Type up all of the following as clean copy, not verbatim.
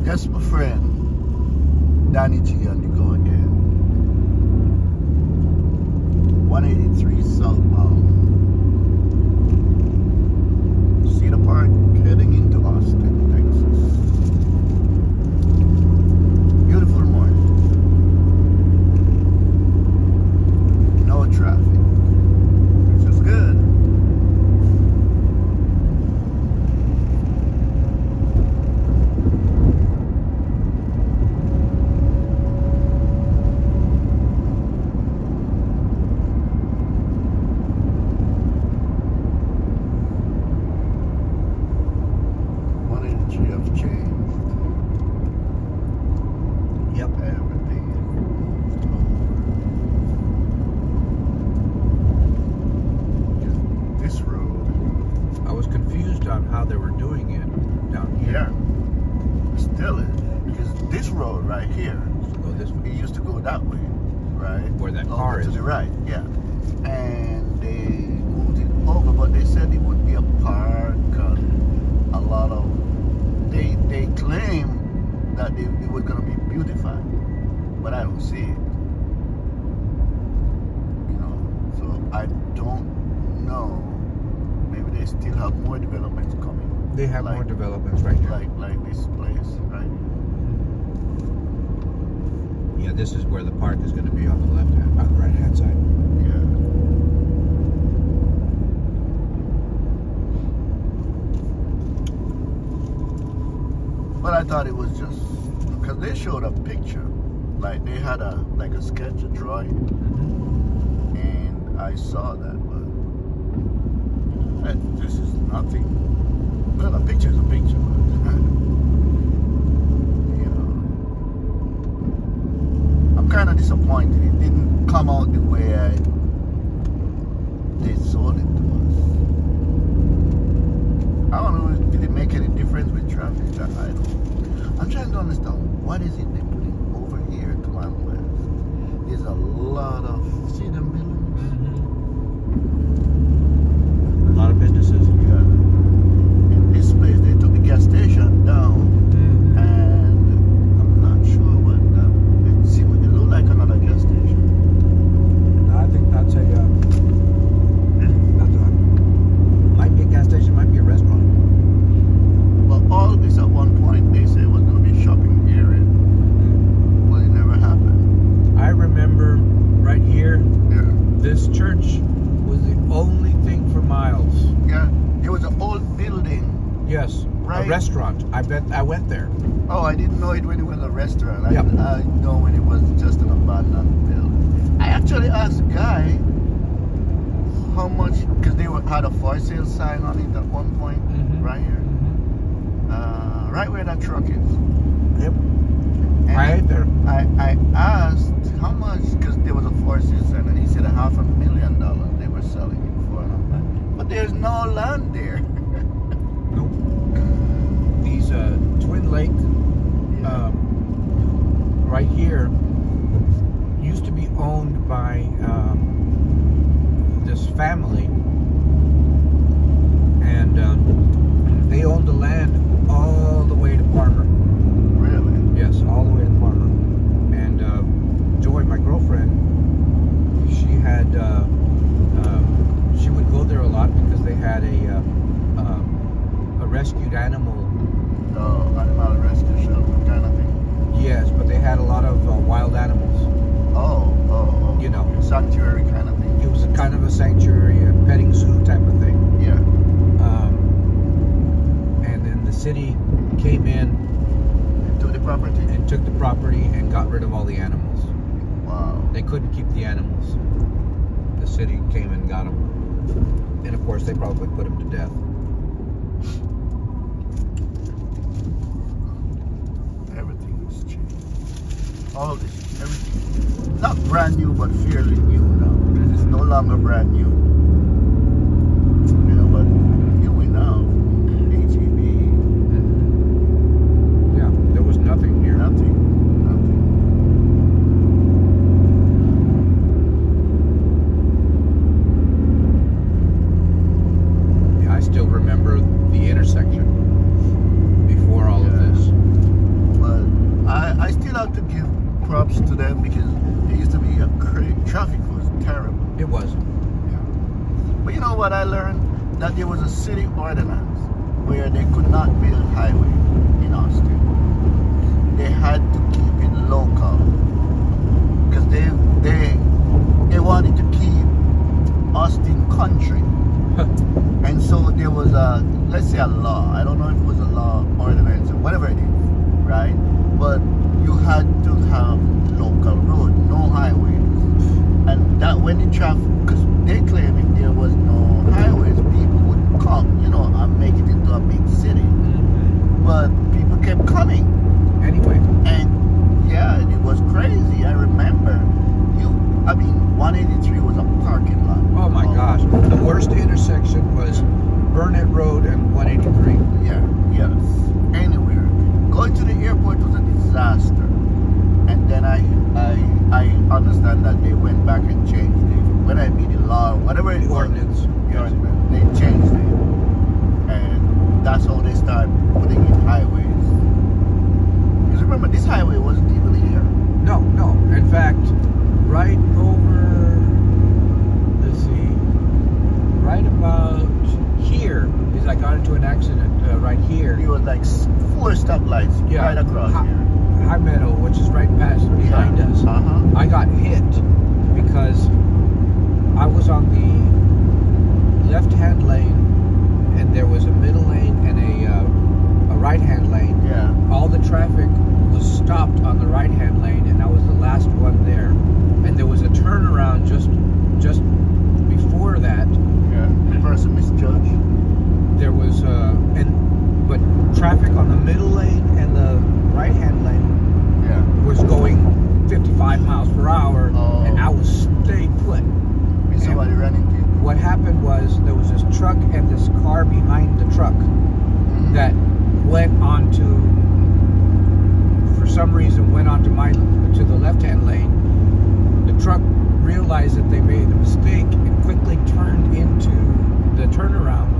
That's my friend, Danny G on the go again. 183 southbound. Cedar Park heading into Austin, Texas. Beautiful morning. No traffic, which is good. Have changed. Yep. Everything is moved over. This road. I was confused on how they were doing it down here. Yeah. Still is. Because this road right here, To go this way. it used to go that way, right? Where that Over car to is. the right, yeah. And they moved it over, but they said it would be a park and a lot of they claim that it was going to be beautified, but I don't see it. You know, so I don't know. Maybe they still have more developments coming. They have more developments right here. Like this place, right? Yeah, this is where the park is going to be on the left hand, on the right hand side. Yeah. But I thought it was just because they showed a picture, like they had a sketch, a drawing, and I saw that, but this is nothing. Well, a picture is a picture, but you know, I'm kind of disappointed. It didn't come out the way they sold it to us. I don't know, did it make any difference with traffic? I'm trying to understand, what is it they're putting over here to my west? There's a lot of, see them buildings? A lot of businesses. Yeah. In this place, they took the gas station down, and I'm not sure what that, it looked like another gas station. No, I think that's might be a gas station, might be a restaurant. Well, all this at one point, they said it was going to be a shopping area. Well, it never happened. I remember right here, Yeah. this church was the only thing for miles. Yeah. It was an old building. Yes, Right. a restaurant. I bet I went there. Oh, I didn't know it when it was a restaurant. Yep. I know when it was just an abandoned building. I actually asked a guy how much, because they had a for sale sign on it at one point, right here. Right where that truck is. Yep. And Right there. I asked how much, because there was a for sale sign, and he said $500,000 they were selling it for. And I'm like, but there's no land there. Nope. These Twin Lake, right here, used to be owned by this family, and they owned the land all the way to Parmer. Really? Yes, all the way to Parmer. And Joy, my girlfriend, she had she would go there a lot because they had a rescued animal. Animal rescue shelter kind of thing. Yes, but they had a lot of wild animals. Oh. You know, Sanctuary kind of thing. it was a kind of a sanctuary, a petting zoo type of thing. Yeah. And then the city came in To the property. and took the property and got rid of all the animals. Wow. They couldn't keep the animals. The city came and got them. And of course, they probably put them to death. Everything has changed. All this, everything. Not brand new, but fairly new now. It's no longer brand new. You know, but here we now. HEB. Yeah, there was nothing here. Nothing. Yeah, I still remember the intersection before all of this. It was. But you know what I learned? That there was a city ordinance where they could not build highway in Austin. They had to keep it local because they wanted to keep Austin country. And so there was let's say a law. I don't know if it was a law, ordinance, or whatever it is, right? But you had to have local road, no highways. And that when the traffic, because they claim if there was no highways, people would come, and make it into a big city. But people kept coming. Anyway. And yeah, it was crazy. I remember 183 was a parking lot. Oh my gosh. The worst intersection was Burnett Road and 183. Yeah, yes. Anywhere. Going to the airport was a disaster. And then I understand that they went back and changed it. When I mean the law, whatever it was. Ordinance. They changed it. And that's how they started putting in highways. Because remember, this highway wasn't even here. No. In fact, right over, let's see, right about here is I got into an accident right here. It was like 4 stoplights right across here. High Meadow, which is right past behind us. I got hit because I was on the left-hand lane, and there was a middle lane and a right-hand lane. Yeah. All the traffic was stopped on the right-hand lane, and I was the last one there. And there was a turnaround just before that. Yeah. The person misjudged. There was but traffic on the middle lane and the right-hand lane was going 55 miles per hour, and I was stayed put. And somebody ran into you? What happened was there was this truck and this car behind the truck that went onto, for some reason, went onto to the left-hand lane. The truck realized that they made a mistake and quickly turned into the turnaround.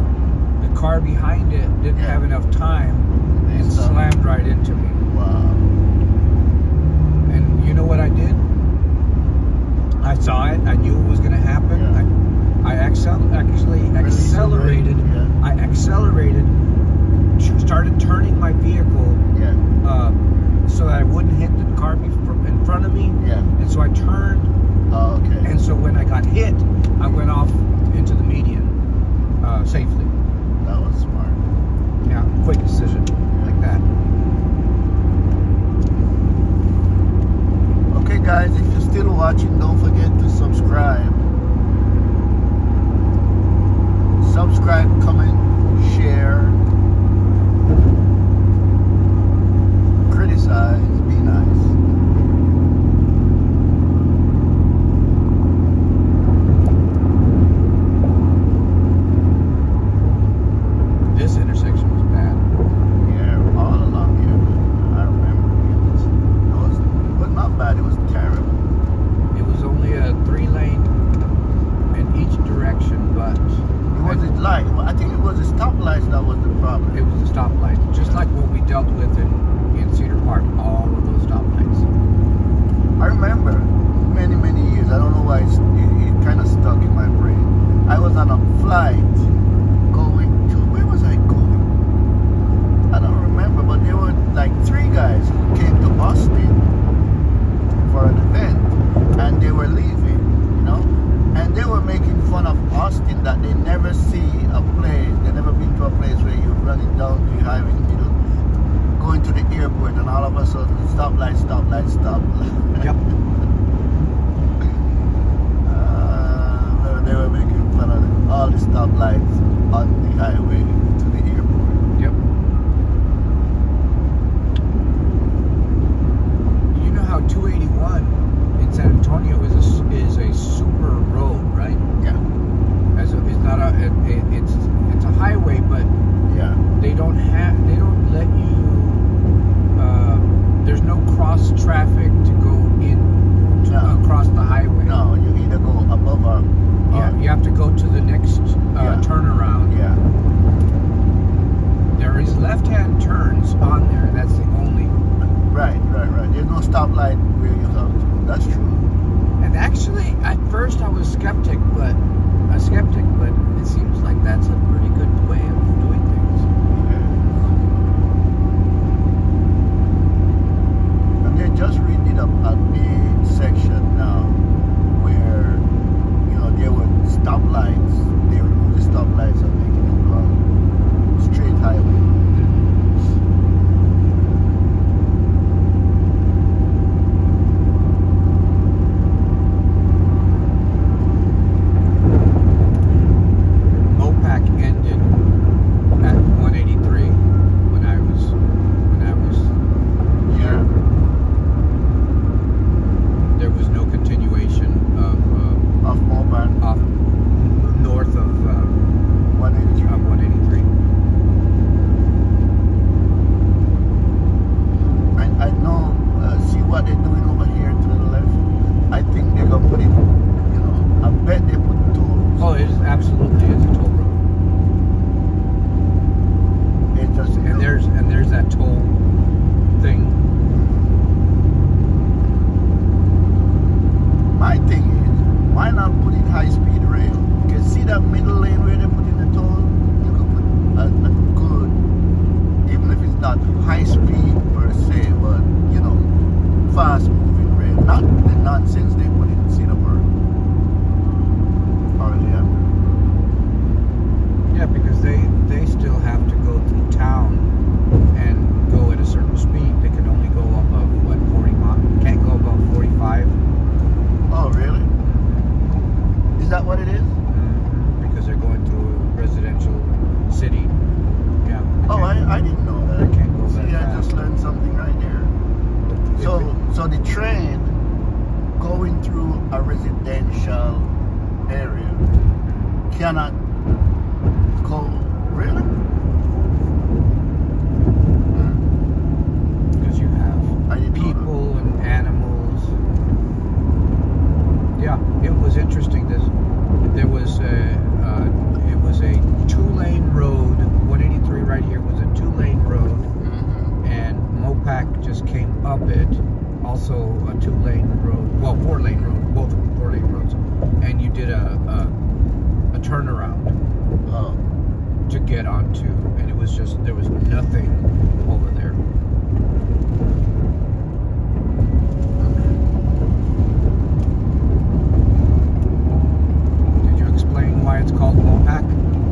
The car behind it didn't have enough time and slammed right into me. Wow. And you know what I did? I saw it. I knew it was going to happen. I accelerated. I accelerated. Started turning my vehicle so that I wouldn't hit the car in front of me. And so I turned. Oh, okay. And so when I got hit, I went off into the median safely. That was smart. Yeah, quick decision like that. Okay, guys, if you're still watching, don't forget to subscribe. Subscribe, comment, share, criticize, be nice. This intersection was bad. Yeah, all along here. I remember it was not bad, it was terrible. It was only a 3-lane in each direction, but Was it light? I think it was the stoplights that was the problem. it was the stoplights, just like what we dealt with in Cedar Park, all of those stoplights. I remember many years. I don't know why it kind of stuck in my brain. I was on a flight going to, where was I going? I don't remember, but there were like 3 guys who came to Austin for an event, and they were leaving, and they were making fun of Austin, that they never see a place, they never been to a place where you're running down the highway in the middle, going to the airport, and all of a sudden stoplight. Yep. They were making fun of all the stoplights on the highway to the airport. Yep. You know how 281 in San Antonio is a super road, right? Yeah. It's not it's a highway, but they don't let you. There's no cross traffic to go in across the highway. No, you either go above or you have to go to the next turnaround. Yeah. There is left-hand turns on there. That's the only. Right. There's no stoplight where you have to. That's true. And actually, at first I was skeptic high speed per se, but you know, fast moving rail. Not the nonsense they put in Singapore. Hardly ever. Yeah, because they still have to go through town and go at a certain speed. They can only go above what 40 miles. Can't go above 45. Oh, really? Is that what it is? Because they're going through a residential city. Yeah. Oh, I didn't know that. They can't go that See, I fast. just learned something right there. So the train going through a residential area cannot go, really? Because you have I didn't know people and animals. Yeah, it was interesting. There was it was a 2-lane road. 183 right here was a 2-lane road, and Mopac just came up it. Also a 2-lane road. Well, 4-lane road. Both 4-lane roads. And you did a turnaround to get onto, and it was just there was nothing over there. Did you explain why it's called Mopac?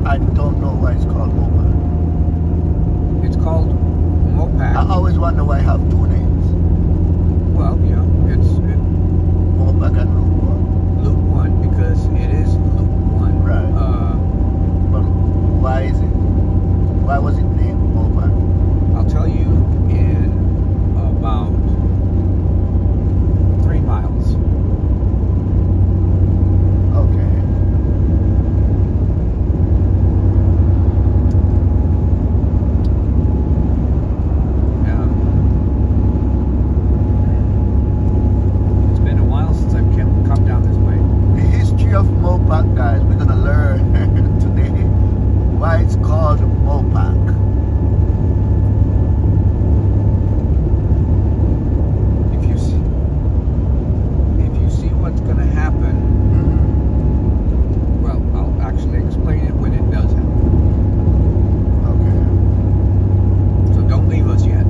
I don't know why it's called Mopac. It's called Mopac. I always wonder why I have two names. Well, yeah, it's Mopac and Loop 1. Loop 1 because it is Loop 1. Right. But why is it? Why was it named Mopac? I'll tell you in about 3 miles. Okay. Yeah. It's been a while since I've come down this way. The history of Mopac, guys, we're gonna learn today why it's called Mopac. If you see what's going to happen, well, I'll actually explain it when it does happen. Okay. So don't leave us yet.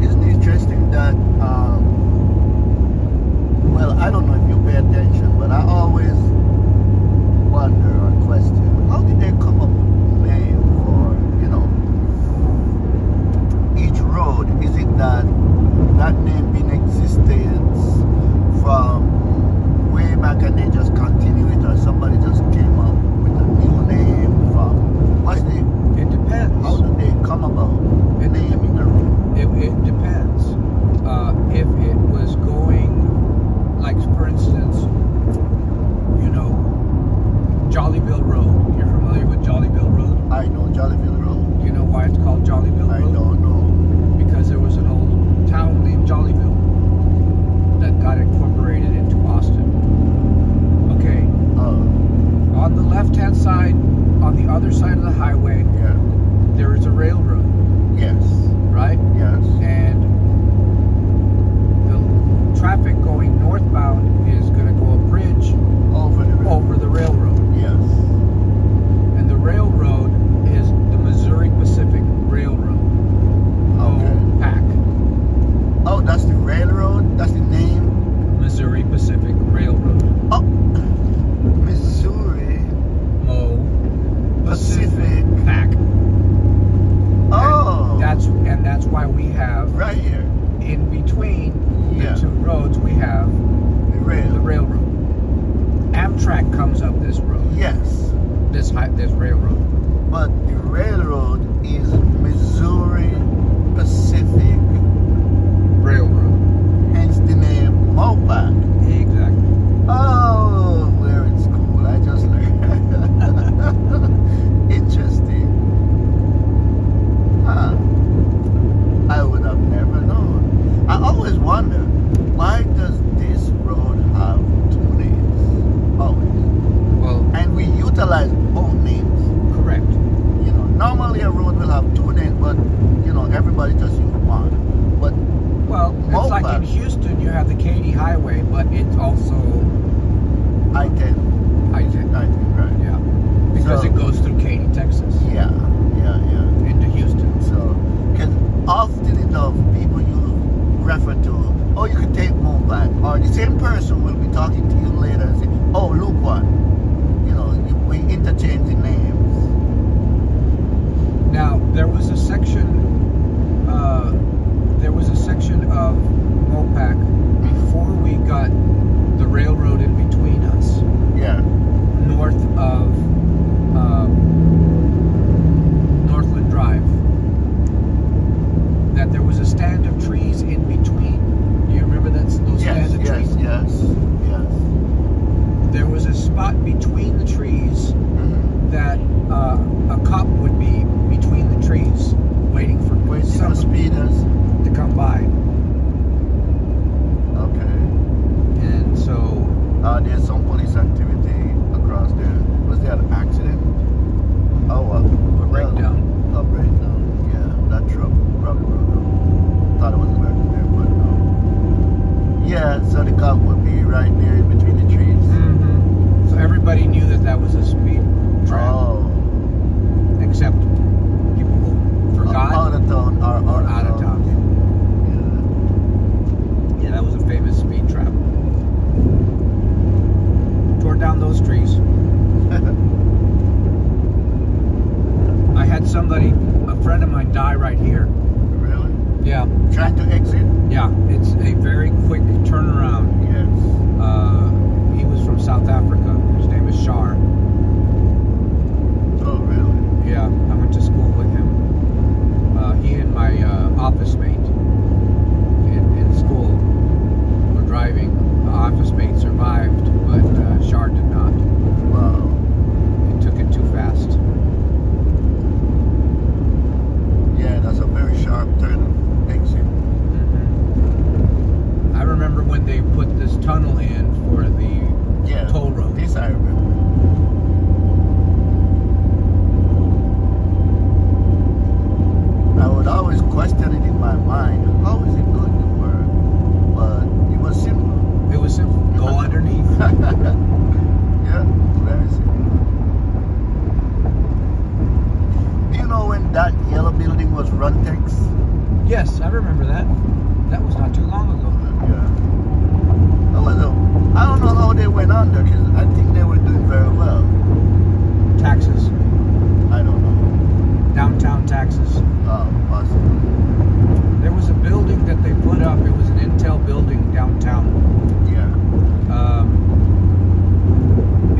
Isn't it interesting that, well, I don't know if you pay attention, but I always wonder or question, how did they come up with a name for, you know, each road? Is it that name been in existence from way back and they just continue it, or somebody just came up with a new name from, what's the, It depends. how did they come about naming the road? It depends. If it was going, like for instance, you know, Jollyville Road. You're familiar with Jollyville Road? I know Jollyville Road. Do you know why it's called Jollyville Road? I don't know. Because there was an old town named Jollyville that got incorporated into Austin. Okay. On the left-hand side, on the other side of the highway, Yeah. there is a railroad, Yes. right? Yes. And the traffic going northbound is going to go a bridge over the railroad. Yes. And the railroad is the Missouri Pacific Railroad. Okay. MOPAC. Oh, that's the railroad? That's the name? Missouri Pacific Railroad. Oh, Missouri Pacific. PAC. Oh. And that's why we have right here. in between Yeah. the two roads we have The rail. the railroad. Amtrak comes up this road. Yes. This railroad. But the railroad is Missouri Pacific. Railroad. Hence the name Mopac. Exactly. Oh, we're in school. I just learned. Interesting. Huh. I would have never known. I always wonder, why does this road have two names? Always. Well, And we utilize both names. correct. You know, normally a road will have two names, but, you know, everybody just use one. But Well, it's like in Mopac. Houston, you have the Katy Highway, but it's also I-10. I-10. I-10, right. Yeah. Because So- it goes through Katy, Texas, Yeah. into Houston. So, because often enough, people use refer to, oh, you can take Mopac, or the same person will be talking to you later and say, oh, look what, we interchange the names. Now there was a section of Mopac before we got the railroad in between us, Yeah. north of Northland Drive, that there was a stand of trees in between. Do you remember those stand of trees? Yes. There was a spot between the trees Mm-hmm. that a cop would be between the trees waiting for Some speeders. to come by. Okay. And so There's some police activity across there. Was there an accident? Oh, well. a breakdown. A breakdown. Yeah, that truck probably broke down. Thought it was working there, but no. Yeah, so the cop would be right there in between the trees. Mm-hmm. So everybody knew that was a speed trap, Oh. except people who forgot Out of town or or out of town. Yeah. Yeah, that was a famous speed trap. Tore down those trees. I had a friend of mine die right here. Really? Yeah, Trying to exit? yeah. It's a very quick turnaround. Yes. He was from South Africa. His name is Shar. Oh, really? Yeah, I went to school with him. He and my office mate in school were driving. The office mate survived, but Shar did not. Wow. He took it too fast. Yeah, that's a very sharp turn exit. I remember when they put this tunnel in for the Yeah. toll road. This I remember. I would always question it in my mind. How is it going to work? But it was simple. It was simple. Go underneath. Yeah, very simple. Do you know when that yellow building was Runtex? Yes, I remember that. That was not too long ago. Yeah. I don't know how they went under because I think they were doing very well. Taxes. I don't know. Downtown taxes. Possibly. There was a building that they put up. It was an Intel building downtown. Yeah.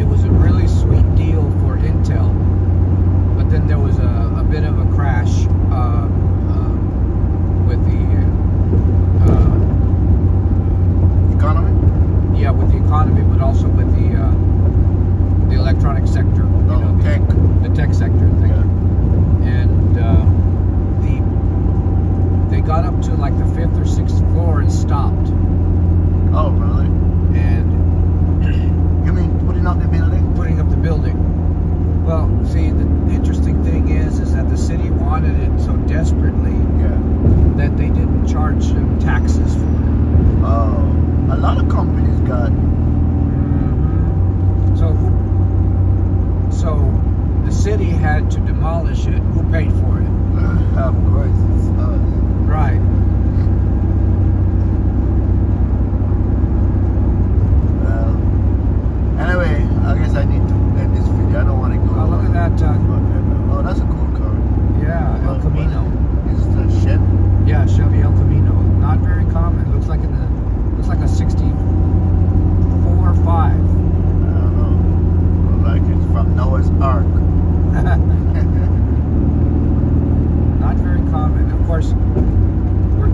It was a really sweet deal for Intel, but then there was a bit of a crash with the Economy? yeah, with the economy, but also with the electronic sector. Tech. The tech sector. Thank you. And they got up to like the 5th or 6th floor and stopped. Oh, really? And You mean putting up the building? putting up the building. Well, see, the interesting thing is that the city wanted it so desperately Yeah. that they didn't charge them taxes for it. Oh, a lot of companies got. So the city had to demolish it. Who paid for it? Of course, it's us. Right. Well, anyway, I guess I need to end this video. I don't want to go. Oh, look at that. Oh, that's a cool car. Yeah, El Camino. Is the Chevy? Yeah, Chevy El Camino. Not very common. Looks like a 64 or 5. I don't know. Like it's from Noah's Ark. Not very common. Of course, we're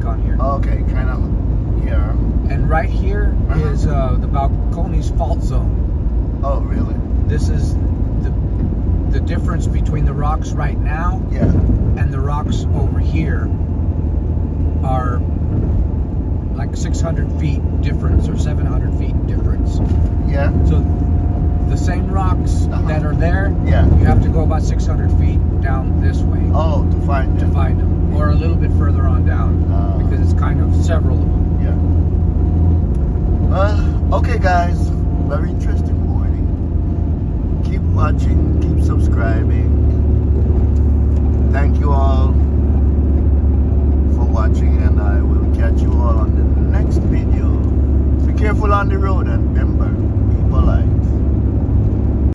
lake on here. Okay, kind of, yeah. And right here is the Balcones Fault Zone. Oh, really? This is the difference between the rocks right now and the rocks over here are like 600 feet difference or 700 feet difference. Yeah. So the same rocks that are there, you have to go about 600 feet down this way. Oh, to find them. Or a little bit further on down because it's kind of several of them. Yeah. Okay, guys. Very interesting morning. Keep watching. Keep subscribing.